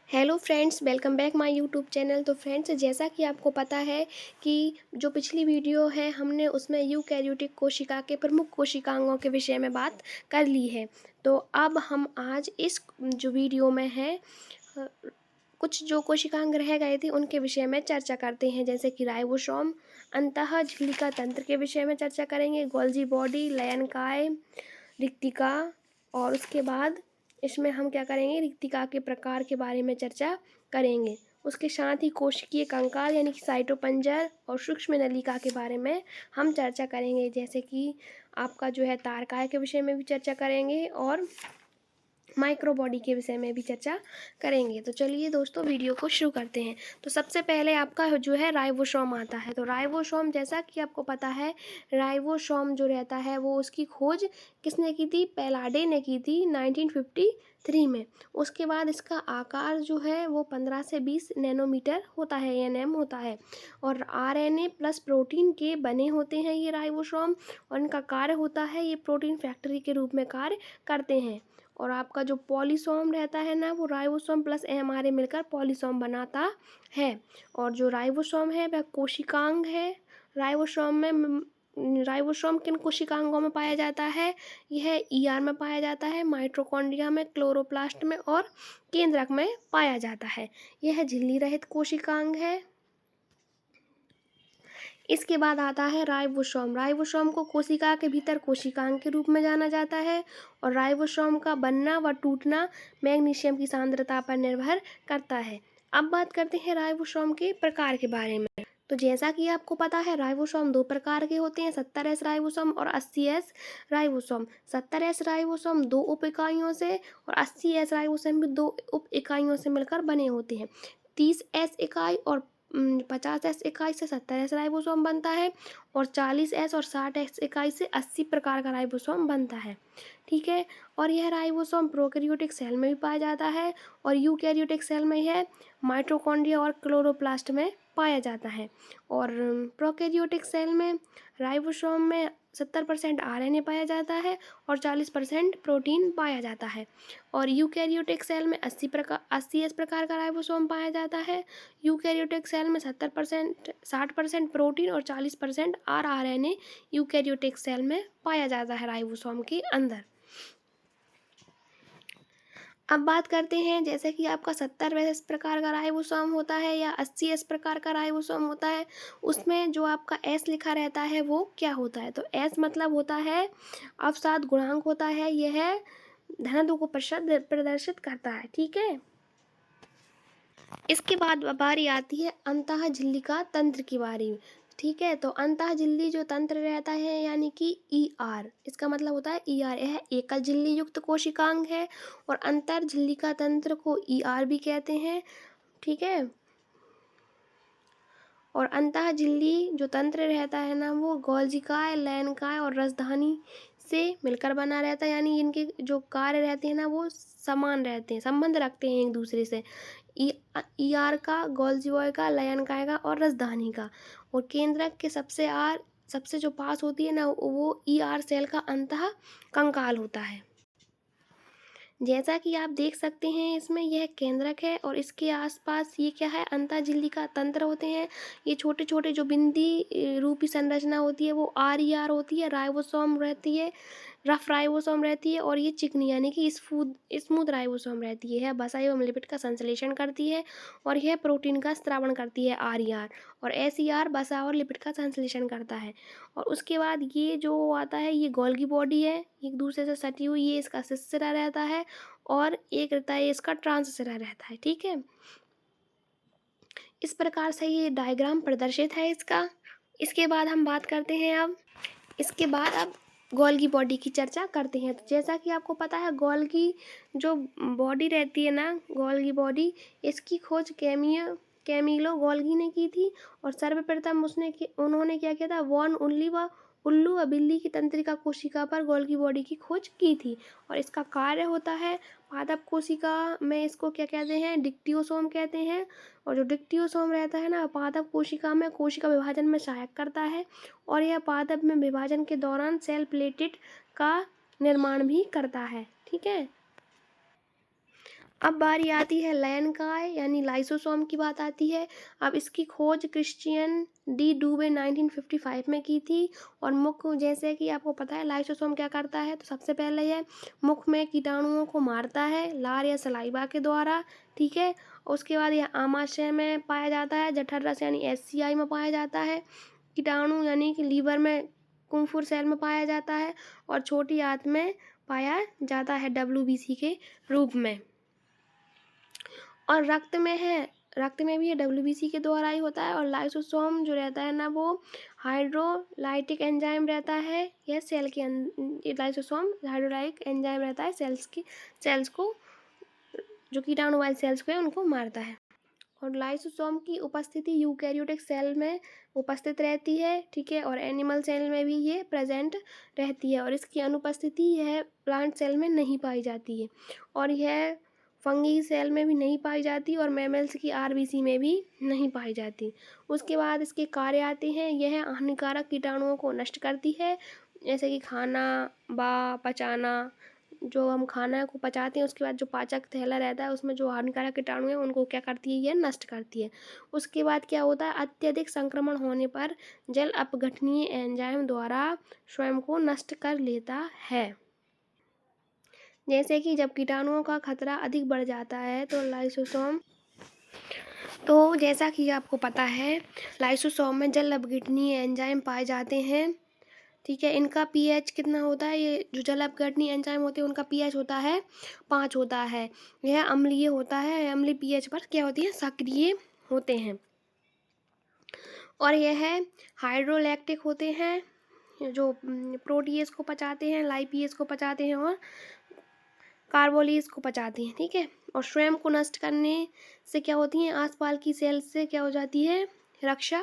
Hello friends, welcome back my YouTube channel. तो friends, जैसा कि आपको पता है कि जो पिछली वीडियो है हमने उसमें यूकैरियोटिक कोशिका के प्रमुख कोशिकांगों के विषय में बात कर ली है। तो अब हम आज इस जो वीडियो में है अ, कुछ जो कोशिकांग रह गए थे उनके विषय में चर्चा करते हैं, जैसे कि राइबोसोम, अंतःझिल्लिका तंत्र के विषय में चर्चा करेंगे, गोल्जी बॉडी, लयनकाय, रिक्तिका। और उसके बाद इसमें हम क्या करेंगे, रिक्तिका के प्रकार के बारे में चर्चा करेंगे। उसके साथ ही कोशिकीय कंकाल यानी कि साइटोपंजर और सूक्ष्म नलिका के बारे में हम चर्चा करेंगे, जैसे कि आपका जो है तारकाय के विषय में भी चर्चा करेंगे और माइक्रो बॉडी के विषय में भी चर्चा करेंगे। तो चलिए दोस्तों, वीडियो को शुरू करते हैं। तो सबसे पहले आपका जो है राइबोसोम आता है। तो राइबोसोम, जैसा कि आपको पता है, राइबोसोम जो रहता है वो उसकी खोज किसने की थी? पैलाडे ने की थी 1953 में। उसके बाद इसका आकार जो है वो 15 से 20 नैनोमीटर होता है, एनएम होता है। और आरएनए प्लस प्रोटीन के बने होते हैं ये राइबोसोम, और इनका कार्य होता है, ये प्रोटीन फैक्ट्री के रूप में कार्य करते हैं। और आपका जो पॉलीसोम रहता है ना, वो राइबोसोम प्लस एमआरए मिलकर पॉलीसोम बनाता है। और जो राइबोसोम है वह कोशिकांग है। राइबोसोम में राइबोसोम किन कोशिकांगों में पाया जाता है? यह ईआर में पाया जाता है, माइटोकॉन्ड्रिया में, क्लोरोप्लास्ट में और केंद्रक में पाया जाता है। यह झिल्ली रहित कोशिकांग है। इसके बाद आता है राइबोसोम। राइबोसोम को कोशिका के भीतर कोशिकांग के रूप में जाना जाता है। और राइबोसोम का बनना व टूटना मैग्नीशियम की सांद्रता पर निर्भर करता है। अब बात करते हैं राइबोसोम के प्रकार के बारे में। तो जैसा कि आपको पता है, राइबोसोम दो प्रकार के होते हैं, 70S राइबोसोम और 80S राइबोसोम। 70S राइबोसोम दो उप इकाइयों से और 80S राइबोसोम भी दो उप इकाइयों से मिलकर बने होते हैं। 30S इकाई और 50S इकाई से 70S राइबोसोम बनता है। और 40S और 60S इकाई से 80 प्रकार का राइबोसोम बनता है। ठीक है। और यह राइबोसोम प्रोकैरियोटिक सेल में भी पाया जाता है और यूकैरियोटिक सेल में यह माइटोकॉन्ड्रिया और क्लोरोप्लास्ट में पाया जाता है। और प्रोकैरियोटिक सेल में राइबोसोम में 70% आरएनए पाया जाता है और 40% प्रोटीन पाया जाता है। और यूकैरियोटिक सेल में 80S प्रकार का राइबोसोम पाया जाता है। यूकैरियोटिक सेल में 60% प्रोटीन और 40% आरएनए यूकैरियोटिक सेल में पाया जाता है राइबोसोम के अंदर। अब बात करते हैं, जैसे कि आपका 70S प्रकार का राइबोसोम होता है या 80S प्रकार का राइबोसोम होता है, उसमें जो आपका S लिखा रहता है वो क्या होता है? तो S मतलब होता है अवसाद गुणांक होता है, यह घनत्व को प्रदर्शित करता है। ठीक है। इसके बाद बारी आती है अंतःझिल्लिका तंत्र की बारी। ठीक है। तो अंतःझिल्ली जो तंत्र रहता है यानी कि ईआर, इसका मतलब होता है ईआर, यह एकल झिल्ली युक्त कोशिकांग है। और अंतर्झिल्लिका तंत्र को ईआर भी कहते हैं। ठीक है। और अंतःझिल्ली जो तंत्र रहता है ना, वो गोल्जिकाय, लयनकाय और रसधानी से मिलकर बना रहता है, यानी इनके जो कार्य रहते हैं ना वो समान रहते हैं, संबंध रखते हैं एक दूसरे से। ईआर का, गोल्जीबॉय का, लयनकाय का और रसधानी का। और केंद्रक के सबसे जो पास होती है ना, वो ईआर सेल का अंतः कंकाल होता है। जैसा कि आप देख सकते हैं, इसमें यह केंद्रक है और इसके आसपास ये क्या है, अंतःझिल्लिका तंत्र होते हैं। ये छोटे छोटे जो बिंदी रूपी संरचना होती है वो आर होती है, राइबोसोम रहती है, रफ राइबोसोम रहती है। और ये चिकनी यानी कि स्मूथ राइबोसोम रहती है। यह वसा एवं लिपिड का संश्लेषण करती है और यह प्रोटीन का स्त्रावण करती है, आर। और एस वसा और लिपिड का संश्लेषण करता है। और उसके बाद ये जो आता है, ये गोल्गी बॉडी है, एक दूसरे से सटी हुई, ये इसका सिरा रहता है। और एक रहता है इसका ट्रांससिरा रहता है। ठीक है। इस प्रकार से ये डायग्राम प्रदर्शित है इसका। इसके बाद हम बात करते हैं अब गोल्गी बॉडी की चर्चा करते हैं। तो जैसा कि आपको पता है, गोल्गी जो बॉडी रहती है ना, गोल्गी बॉडी, इसकी खोज कैमिलो गोल्गी ने की थी। और सर्वप्रथम उन्होंने क्या किया था, उल्लू व बिल्ली की तंत्रिका कोशिका पर गोल्गी बॉडी की खोज की थी। और इसका कार्य होता है, पादप कोशिका में इसको क्या कहते हैं, डिक्टियोसोम कहते हैं। और जो डिक्टियोसोम रहता है ना, पादप कोशिका में कोशिका विभाजन में सहायक करता है। और यह पादप में विभाजन के दौरान सेल प्लेटेड का निर्माण भी करता है। ठीक है। अब बारी आती है लयन काय यानी लाइसोसोम की बात आती है। अब इसकी खोज क्रिश्चियन डी डूबे 1955 में की थी। और मुख्य जैसे कि आपको पता है लाइसोसोम क्या करता है, तो सबसे पहले यह मुख में कीटाणुओं को मारता है लार या सलाइवा के द्वारा, ठीक है। उसके बाद यह आमाशय में पाया जाता है, जठर रस यानी SCI में पाया जाता है, कीटाणु यानी कि लीवर में कुंफुर सेल में पाया जाता है, और छोटी आंत में पाया जाता है WBC के रूप में। और रक्त में भी ये WBC के द्वारा ही होता है। और लाइसोसोम जो रहता है ना, वो हाइड्रोलाइटिक एंजाइम रहता है। यह सेल के लाइसोसोम हाइड्रोलाइटिक एंजाइम रहता है, सेल्स को जो कीटाणु वाले सेल्स को है उनको मारता है। और लाइसोसोम की उपस्थिति यूकैरियोटिक सेल में उपस्थित रहती है, ठीक है। और एनिमल सेल में भी ये प्रेजेंट रहती है। और इसकी अनुपस्थिति यह प्लांट सेल में नहीं पाई जाती है। और यह फंगी सेल में भी नहीं पाई जाती, और मैमल्स की RBC में भी नहीं पाई जाती। उसके बाद इसके कार्य आते हैं। यह हानिकारक कीटाणुओं को नष्ट करती है, जैसे कि खाना पचाना, जो हम खाना को पचाते हैं उसके बाद जो पाचक थैला रहता है उसमें जो हानिकारक कीटाणु है उनको क्या करती है, ये नष्ट करती है। उसके बाद क्या होता है, अत्यधिक संक्रमण होने पर जल अपघटनीय एंजाइम द्वारा स्वयं को नष्ट कर लेता है। जैसे कि जब कीटाणुओं का खतरा अधिक बढ़ जाता है तो जैसा कि आपको पता है लाइसोसोम में जल अपघटनीय एंजाइम पाए जाते हैं, ठीक है। इनका pH कितना होता है, ये जो जल अपघटनीय एंजाइम होते हैं उनका pH होता है 5 होता है। यह अम्लीय होता है, अम्लीय pH पर क्या होती है, सक्रिय होते हैं। और यह हाइड्रोलैक्टिक होते हैं, जो प्रोटीएस को पचाते हैं, लाइपेज को पचाते हैं और कार्बोलीज को पचाते हैं, ठीक है। और स्वयं को नष्ट करने से क्या होती है, आसपास की सेल से क्या हो जाती है, रक्षा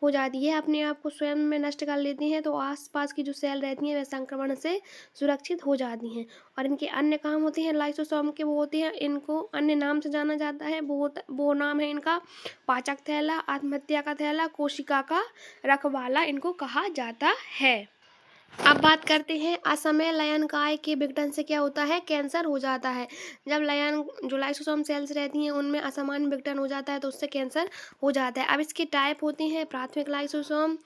हो जाती है। अपने आप को स्वयं में नष्ट कर लेती हैं, तो आसपास की जो सेल रहती हैं वे संक्रमण से सुरक्षित हो जाती हैं। और इनके अन्य काम होते हैं लाइसोसोम के, वो होते हैं, इनको अन्य नाम से जाना जाता है, वो नाम है इनका पाचक थैला, आत्महत्या का थैला, कोशिका का रखवाला इनको कहा जाता है। अब बात करते हैं असमय लयन काय के विघटन से क्या होता है, कैंसर हो जाता है। जब जो लाइसोसोम सेल्स रहती हैं उनमें असामान्य विघटन हो जाता है तो उससे कैंसर हो जाता है। अब इसके टाइप होते हैं प्राथमिक लाइसोसोम,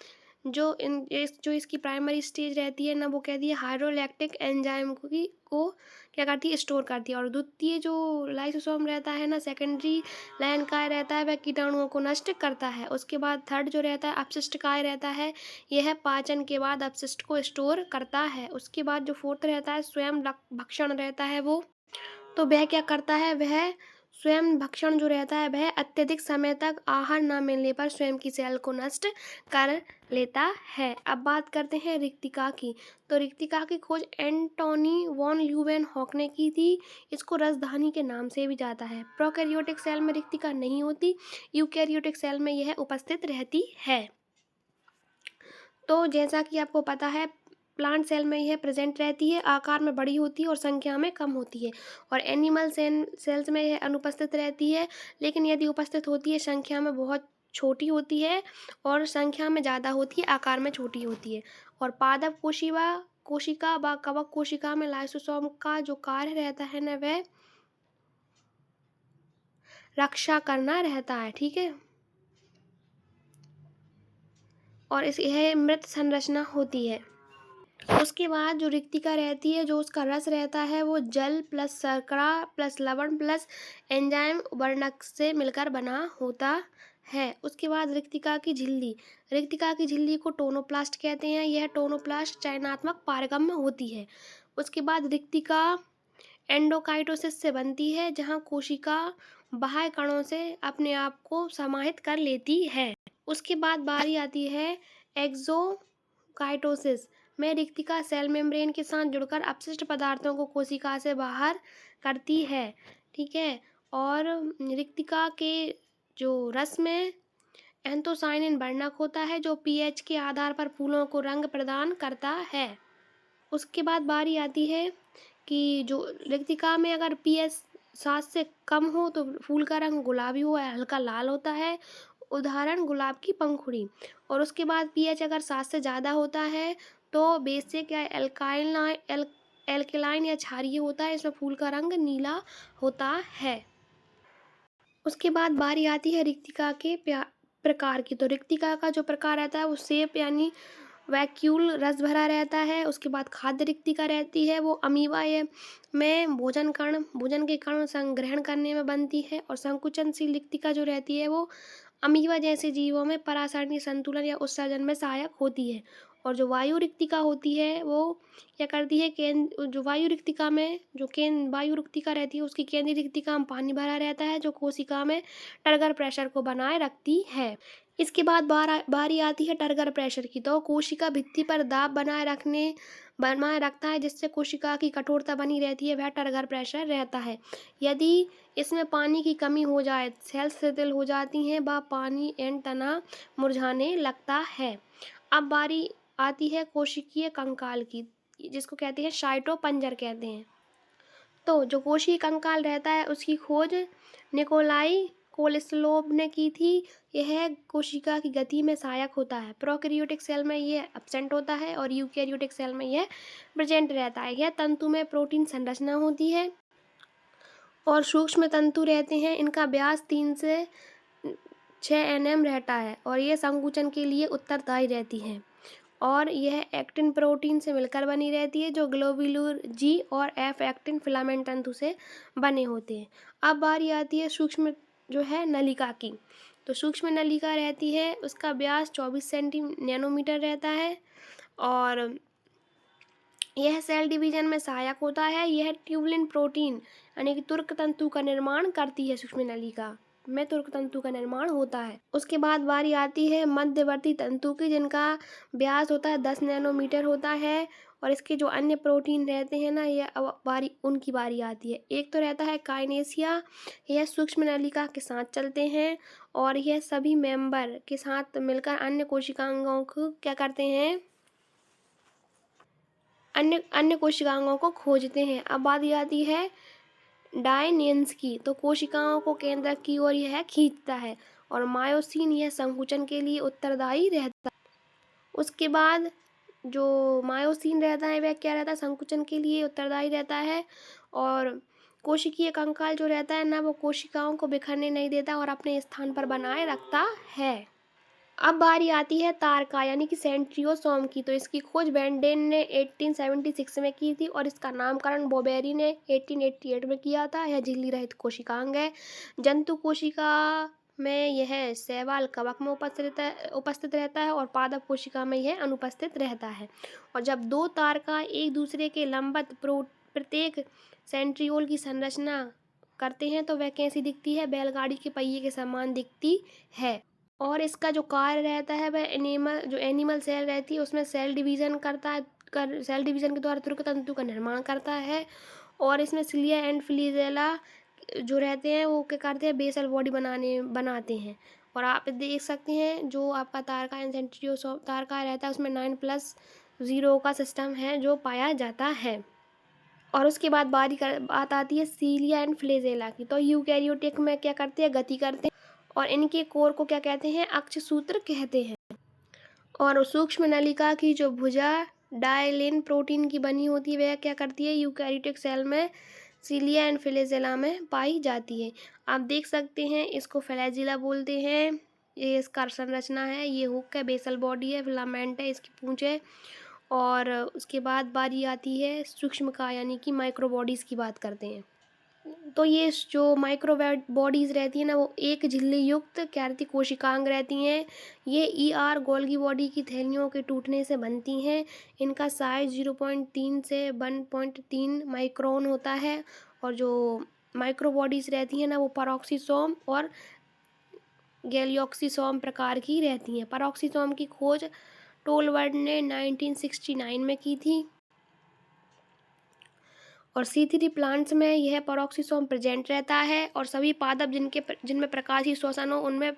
जो इसकी प्राइमरी स्टेज रहती है ना, वो कहती है हाइड्रोलैक्टिक एंजाइम को क्या करती है, स्टोर करती है। और द्वितीय जो लाइसोसोम रहता है ना, सेकेंडरी लयन काय रहता है, वह कीटाणुओं को नष्ट करता है। उसके बाद थर्ड जो रहता है अपशिष्ट काय रहता है, यह पाचन के बाद अपशिष्ट को स्टोर करता है। उसके बाद जो फोर्थ रहता है स्वयं भक्षण रहता है, वो तो वह क्या करता है, वह स्वयं भक्षण जो रहता है वह अत्यधिक समय तक आहार न मिलने पर स्वयं की सेल को नष्ट कर लेता है। अब बात करते हैं रिक्तिका की। तो रिक्तिका की खोज एंटोनी वॉन ल्यूवेनहॉक ने की थी। इसको रसधानी के नाम से भी जाता है। प्रोकैरियोटिक सेल में रिक्तिका नहीं होती, यूकैरियोटिक सेल में यह उपस्थित रहती है। तो जैसा कि आपको पता है प्लांट सेल में यह प्रेजेंट रहती है, आकार में बड़ी होती है और संख्या में कम होती है। और एनिमल सेल्स में यह अनुपस्थित रहती है, लेकिन यदि उपस्थित होती है संख्या में बहुत छोटी होती है और संख्या में ज़्यादा होती है, आकार में छोटी होती है। और पादप कोशिका व कवक कोशिका में लाइसोसोम का जो कार्य रहता है ना, वह रक्षा करना रहता है, ठीक है। और यह मृत संरचना होती है। उसके बाद जो रिक्तिका रहती है, जो उसका रस रहता है, वो जल प्लस शर्करा प्लस लवण प्लस एंजाइम वर्णक से मिलकर बना होता है। उसके बाद रिक्तिका की झिल्ली को टोनोप्लास्ट कहते हैं। यह टोनोप्लास्ट चयनात्मक पारगम्य होती है। उसके बाद रिक्तिका एंडोकाइटोसिस से बनती है, जहाँ कोशिका बाह्य कणों से अपने आप को समाहित कर लेती है। उसके बाद बारी आती है एक्सोकाइटोसिस में रिक्तिका सेल मेम्ब्रेन के साथ जुड़कर अपशिष्ट पदार्थों को कोशिका से बाहर करती है, ठीक है। और रिक्तिका के जो रस में एंथोसाइनिन वर्णक होता है, जो pH के आधार पर फूलों को रंग प्रदान करता है। उसके बाद बारी आती है कि जो रिक्तिका में अगर pH 7 से कम हो तो फूल का रंग गुलाबी हो या हल्का लाल होता है, उदाहरण गुलाब की पंखुड़ी। और उसके बाद pH अगर 7 से ज़्यादा होता है तो बेसिक या एल्केलाइन या क्षारीय होता है। इसमें फूल का रंग नीला होता है। उसके बाद बारी आती है रिक्तिका के प्रकार की। तो रिक्तिका का जो प्रकार रहता है वो सेप यानी वैक्यूल रस भरा रहता है। उसके बाद खाद्य रिक्तिका रहती है, वो अमीबा में भोजन के कण संग्रहण करने में बनती है। और संकुचनशील रिक्तिका जो रहती है वो अमीबा जैसे जीवों में परासरणीय संतुलन या उत्सर्जन में सहायक होती है। और जो वायु रिक्तिका होती है वो क्या करती है, जो वायु रिक्तिका में जो वायु रिक्तिका रहती है उसकी केंद्रीय रिक्तिका में पानी भरा रहता है, जो कोशिका में टर्गर प्रेशर को बनाए रखती है। इसके बाद बारी आती है टर्गर प्रेशर की। तो कोशिका भित्ति पर दाब बनाए रखता है, जिससे कोशिका की कठोरता बनी रहती है, वह टर्गर प्रेशर रहता है। यदि इसमें पानी की कमी हो जाए, सेल्स शिथिल हो जाती हैं, व पानी एंड तना मुरझाने लगता है। अब बारी आती है कोशिकीय कंकाल की, जिसको कहते हैं साइटोपंजर कहते हैं। तो जो कोशिकीय कंकाल रहता है उसकी खोज निकोलाई कोलस्लोव ने की थी। यह कोशिका की गति में सहायक होता है। प्रोकैरियोटिक सेल में यह एब्सेंट होता है और यूकैरियोटिक सेल में यह प्रेजेंट रहता है। यह तंतु में प्रोटीन संरचना होती है और सूक्ष्म तंतु रहते हैं। इनका व्यास 3 से 6 nm रहता है और यह संकुचन के लिए उत्तरदायी रहती है। और यह एक्टिन प्रोटीन से मिलकर बनी रहती है, जो ग्लोब्यूलर जी और एफ एक्टिन फिलामेंट तंतु से बने होते हैं। अब बारी आती है सूक्ष्म जो है नलिका की। तो सूक्ष्म नलिका रहती है, उसका व्यास 24 नैनोमीटर रहता है और यह सेल डिवीजन में सहायक होता है। यह ट्यूबुलिन प्रोटीन यानी कि तुर्क तंतु का निर्माण करती है। सूक्ष्म नलिका में तुर्क तंतु का निर्माण होता है। उसके बाद बारी आती है मध्यवर्ती तंतु की, जिनका व्यास होता है 10 नैनोमीटर होता है। और इसके जो अन्य प्रोटीन रहते हैं ना, यह उनकी बारी आती है। एक तो रहता है काइनेसिया, यह सूक्ष्म नलिका के साथ चलते हैं और यह सभी मेंबर के साथ मिलकर अन्य कोशिकांगों को क्या करते हैं, अन्य कोशिकांगों को खोजते हैं। अब बारी आती है डायनेंस की। तो कोशिकाओं को केंद्र की ओर यह खींचता है और मायोसिन यह संकुचन के लिए उत्तरदायी रहता है। उसके बाद जो मायोसिन रहता है वह क्या रहता है, संकुचन के लिए उत्तरदायी रहता है। और कोशिकीय कंकाल जो रहता है ना, वो कोशिकाओं को बिखरने नहीं देता और अपने स्थान पर बनाए रखता है। अब बारी आती है तारका यानी कि सेंट्रियोसोम की। तो इसकी खोज वेंडेन ने 1876 में की थी और इसका नामकरण बोबेरी ने 1888 में किया था। यह झिल्ली रहित कोशिकांग है। जंतु कोशिका में यह शैवाल कवक में उपस्थित रहता है और पादप कोशिका में यह अनुपस्थित रहता है। और जब दो तारका एक दूसरे के लंबवत प्रत्येक सेंट्रियोल की संरचना करते हैं तो वह कैसी दिखती है, बैलगाड़ी के पहिए के समान दिखती है। और इसका जो कार्य रहता है वह एनिमल सेल रहती है उसमें सेल डिवीज़न सेल डिवीज़न के द्वारा तुर्क तंतु का निर्माण करता है। और इसमें सिलिया एंड फ्लीजेला जो रहते हैं वो क्या करते हैं, बेसल बॉडी बनाते हैं। और आप देख सकते हैं जो आपका तारका एंड सेंट्रियोसोम तारका रहता है उसमें 9+0 का सिस्टम है जो पाया जाता है। और उसके बाद बात आती है सीलिया एंड फ्लेजेला की। तो यूकैरियोटिक में क्या करते हैं, गति करते हैं और इनके कोर को क्या कहते हैं, अक्षसूत्र कहते हैं। और सूक्ष्म नलिका की जो भुजा डायलिन प्रोटीन की बनी होती है वह क्या करती है, यूकैरियोटिक सेल में सीलिया एंड फ्लेजेला में पाई जाती है। आप देख सकते हैं इसको फ्लैजिला बोलते हैं। ये इसका संरचना है, ये हुक है, बेसल बॉडी है, फिलामेंट है, इसकी पूंछ है। और उसके बाद बारी आती है सूक्ष्म का यानी कि माइक्रो बॉडीज़ की बात करते हैं। तो ये जो माइक्रो बॉडीज़ रहती है ना, वो एक झिल्ली युक्त कैरती कोशिकांग रहती हैं। ये गोल्गी बॉडी की थैलियों के टूटने से बनती हैं। इनका साइज 0.3 से 1.3 माइक्रोन होता है। और जो माइक्रो बॉडीज़ रहती हैं ना, वो पैरोक्सिसोम और गैलियोक्सिसोम प्रकार की रहती हैं। पैरोक्सिसोम की खोज टोलवर्ड ने 1969 में की थी। और C3 प्लांट्स में यह पैरोक्सिसोम प्रेजेंट रहता है। और सभी पादप जिनमें प्रकाशीय श्वसन हो उनमें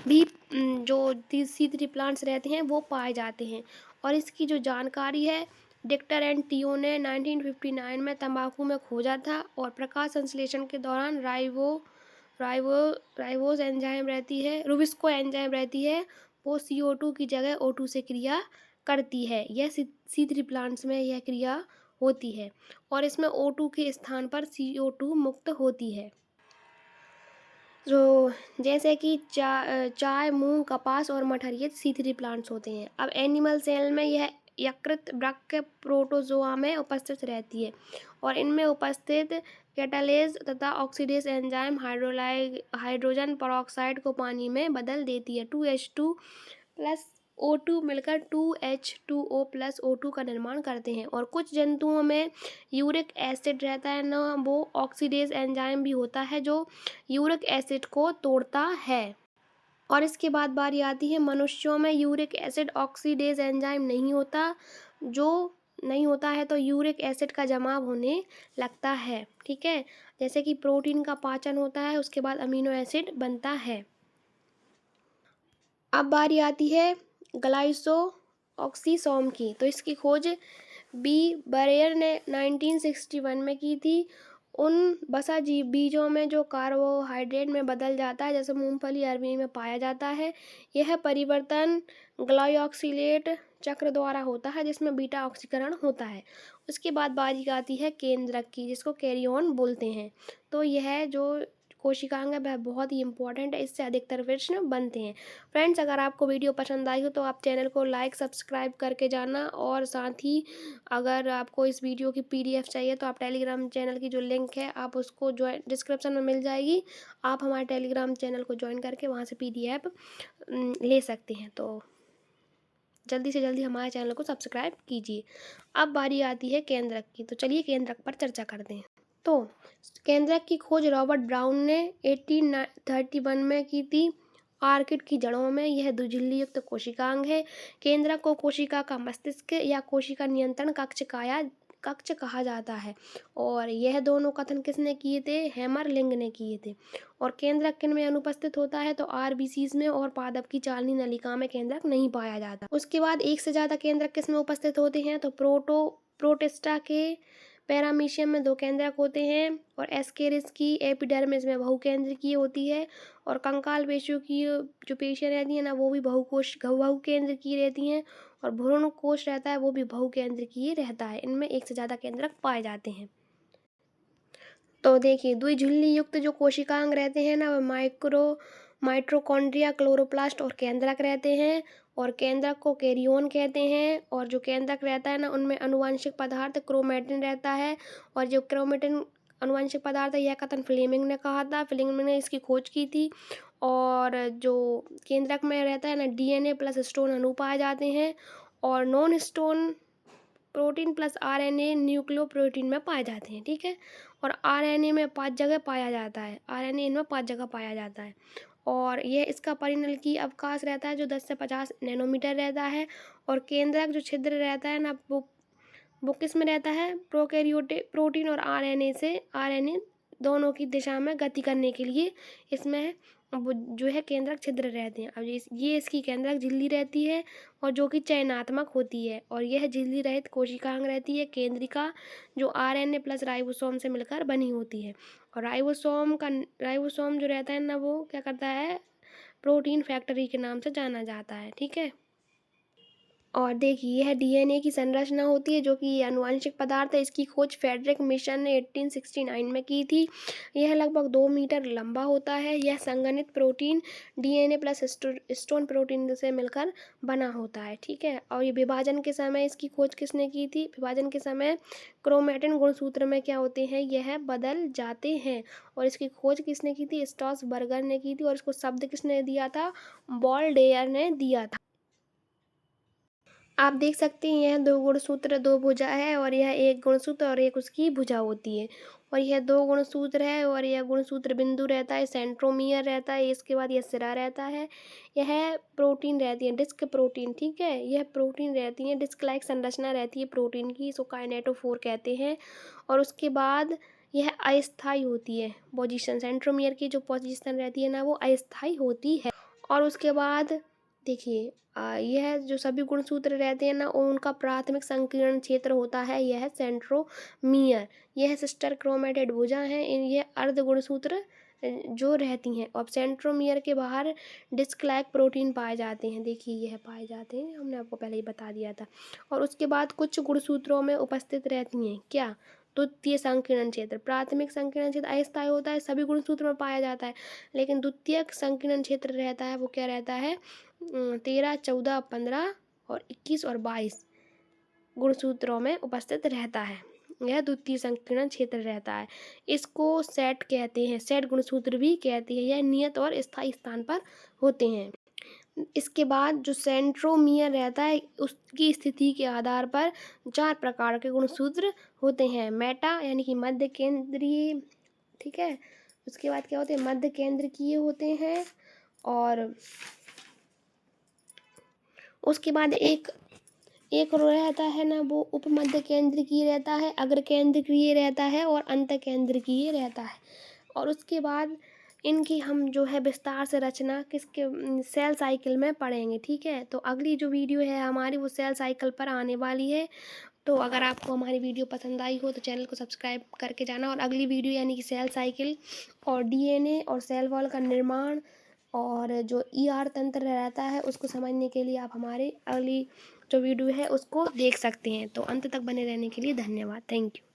भी जो C3 प्लांट्स रहते हैं वो पाए जाते हैं। और इसकी जो जानकारी है, डिक्टर एंड टियो ने 1959 में तंबाकू में खोजा था। और प्रकाश संश्लेषण के दौरान राइबोस एंजाइम रहती है, रुबिस्को एंजाइम रहती है, वो CO2 की जगह O2 से क्रिया करती है। यह C3 प्लांट्स में यह क्रिया होती है और इसमें O2 के स्थान पर CO2 मुक्त होती है। तो जैसे कि चाय, मूंग, कपास और मटर ये C3 प्लांट्स होते हैं। अब एनिमल सेल में यह यकृत वृक्क प्रोटोजोआ में उपस्थित रहती है और इनमें उपस्थित कैटालेज तथा ऑक्सीडेज एंजाइम हाइड्रोजन पेरोक्साइड को पानी में बदल देती है। 2H2 प्लस O2 मिलकर 2H2O प्लस O2 का निर्माण करते हैं। और कुछ जंतुओं में यूरिक एसिड रहता है ना, वो ऑक्सीडेज एंजाइम भी होता है जो यूरिक एसिड को तोड़ता है। और इसके बाद बारी आती है मनुष्यों में यूरिक एसिड ऑक्सीडेज एंजाइम नहीं होता, जो नहीं होता है तो यूरिक एसिड का जमाव होने लगता है। ठीक है, जैसे कि प्रोटीन का पाचन होता है उसके बाद अमीनो एसिड बनता है। अब बारी आती है ग्लाइसोऑक्सीसोम की। तो इसकी खोज बी बरेयर ने 1961 में की थी। उन वसा बीजों में जो कार्बोहाइड्रेट में बदल जाता है, जैसे मूंगफली, अरबी में पाया जाता है। यह परिवर्तन ग्लाइकोक्सिलेट चक्र द्वारा होता है जिसमें बीटा ऑक्सीकरण होता है। उसके बाद बारी आती है केंद्रक की, जिसको कैरियन बोलते हैं। तो यह जो कोशिकांग है वह बहुत ही इंपॉर्टेंट है, इससे अधिकतर प्रश्न बनते हैं। फ्रेंड्स, अगर आपको वीडियो पसंद आई हो तो आप चैनल को लाइक सब्सक्राइब करके जाना, और साथ ही अगर आपको इस वीडियो की PDF चाहिए तो आप टेलीग्राम चैनल की जो लिंक है आप उसको ज्वाइन, डिस्क्रिप्शन में मिल जाएगी। आप हमारे टेलीग्राम चैनल को ज्वाइन करके वहाँ से PDF ले सकते हैं। तो जल्दी से जल्दी हमारे चैनल को सब्सक्राइब कीजिए। अब बारी आती है केंद्रक की। तो चलिए केंद्रक पर चर्चा करते हैं। तो केंद्रक की खोज रॉबर्ट ब्राउन ने 1831 में की थी। आर्किड की जड़ों में यह द्विझिल्ली युक्त कोशिकांग है। केंद्रक को कोशिका का मस्तिष्क या कोशिका नियंत्रण कक्ष कहा जाता है। और यह दोनों कथन किसने किए थे? हैमरलिंग ने किए थे। और केंद्रक किन में अनुपस्थित होता है? तो RBCs में और पादप की चालनी नलिका में केंद्रक नहीं पाया जाता। उसके बाद एक से ज़्यादा केंद्रक किस में उपस्थित होते हैं? तो प्रोटिस्टा के पैरामीशियम में 2 केंद्रक होते हैं, और एस्केरिस की एपिडर्मिस में बहुकेंद्रकीय होती है, और कंकाल पेशियों की जो पेशियाँ रहती हैं ना वो भी बहुकेंद्रकीय रहती हैं, और भ्रूण कोश रहता है वो भी बहुकेंद्रकीय रहता है। इनमें एक से ज़्यादा केंद्रक पाए जाते हैं। तो देखिए, द्विझिल्ली युक्त जो कोशिकांग रहते हैं ना वो माइटोकॉन्ड्रिया, क्लोरोप्लास्ट और केंद्रक रहते हैं। और केंद्रक को कैरियन कहते हैं। और जो केंद्रक रहता है ना उनमें अनुवांशिक पदार्थ क्रोमेटिन रहता है। और जो क्रोमेटिन अनुवांशिक पदार्थ है यह कथन फ्लेमिंग ने कहा था। फ्लेमिंग ने इसकी खोज की थी। और जो केंद्रक में रहता है ना DNA प्लस स्टोन अणु पाए जाते हैं, और non stone protein plus RNA nucleoprotein में पाए जाते हैं। ठीक है, और RNA में 5 जगह पाया जाता है। RNA इनमें 5 जगह पाया जाता है। और यह इसका परिनल की अवकाश रहता है जो 10 से 50 नैनोमीटर रहता है। और केंद्रक जो छिद्र रहता है ना वो किस में रहता है? प्रोकैरियोटिक प्रोटीन और RNA दोनों की दिशा में गति करने के लिए इसमें वो जो है केंद्रक छिद्र रहते हैं। अब ये इसकी केंद्रक झिल्ली रहती है और जो कि चयनात्मक होती है, और यह झिल्ली रहित कोशिकांग रहती है केंद्रिका, जो RNA प्लस राइबोसोम से मिलकर बनी होती है। और राइबोसोम जो रहता है ना वो क्या करता है? प्रोटीन फैक्ट्री के नाम से जाना जाता है। ठीक है, और देखिए यह DNA की संरचना होती है जो कि आनुवंशिक पदार्थ है। इसकी खोज फ्रेडरिक मिशन ने 1869 में की थी। यह लगभग 2 मीटर लंबा होता है। यह संघनित protein DNA plus stone protein से मिलकर बना होता है। ठीक है, और ये विभाजन के समय इसकी खोज किसने की थी? विभाजन के समय क्रोमेटिन गुणसूत्र में क्या होते हैं? यह बदल जाते हैं। और इसकी खोज किसने की थी? स्ट्रॉसबर्गर ने की थी। और इसको शब्द किसने दिया था? बॉलडेयर ने दिया था। आप देख सकते हैं यह 2 गुणसूत्र 2 भुजा है, और यह एक गुणसूत्र और एक उसकी भुजा होती है। और यह 2 गुणसूत्र है, और यह गुणसूत्र बिंदु रहता है, सेंट्रोमियर रहता है, इसके बाद यह सिरा रहता है। यह प्रोटीन रहती है, डिस्क प्रोटीन। ठीक है, यह प्रोटीन रहती है, डिस्क लाइक संरचना रहती है प्रोटीन की, इसको काइनेटोफोर कहते हैं। और उसके बाद यह अस्थायी होती है पोजीशन, सेंट्रोमियर की जो पोजीशन रहती है ना वो अस्थायी होती है। और उसके बाद देखिए यह जो सभी गुणसूत्र रहते हैं ना उनका प्राथमिक संकीर्ण क्षेत्र होता है, यह सेंट्रोमियर। यह सिस्टर क्रोमेटिड भुजा है, ये अर्ध गुणसूत्र जो रहती हैं, और सेंट्रोमियर के बाहर डिस्क लाइक प्रोटीन पाए जाते हैं। देखिए यह पाए जाते हैं, हमने आपको पहले ही बता दिया था। और उसके बाद कुछ गुणसूत्रों में उपस्थित रहती हैं क्या? द्वितीय संकीर्ण क्षेत्र। प्राथमिक संकीर्ण क्षेत्र अस्थायी होता है, सभी गुणसूत्र में पाया जाता है, लेकिन द्वितीयक संकीर्ण क्षेत्र रहता है, वो क्या रहता है? 13, 14, 15 और 21 और 22 गुणसूत्रों में उपस्थित रहता है। यह द्वितीय संकीर्ण क्षेत्र रहता है। इसको सेट कहते हैं, सेट गुणसूत्र भी कहते हैं। यह नियत और स्थायी स्थान पर होते हैं। इसके बाद जो सेंट्रोमियर रहता है, उसकी स्थिति के आधार पर 4 प्रकार के गुणसूत्र होते हैं। मेटा यानी कि मध्य केंद्रीय, ठीक है। उसके बाद क्या होते हैं? मध्य केंद्रकीय होते हैं। और उसके बाद एक रहता है ना, वो उपमध्य केंद्रकीय रहता है, अग्र केंद्रकीय रहता है और अंत केंद्रकीय रहता है। और उसके बाद इनकी हम जो है विस्तार से रचना किसके सेल साइकिल में पढ़ेंगे, ठीक है। तो अगली जो वीडियो है हमारी वो सेल साइकिल पर आने वाली है। तो अगर आपको हमारी वीडियो पसंद आई हो तो चैनल को सब्सक्राइब करके जाना। और अगली वीडियो यानी कि सेल साइकिल और डीएनए और सेल वॉल का निर्माण और जो ईआर तंत्र रहता है उसको समझने के लिए आप हमारी अगली जो वीडियो है उसको देख सकते हैं। तो अंत तक बने रहने के लिए धन्यवाद। Thank you.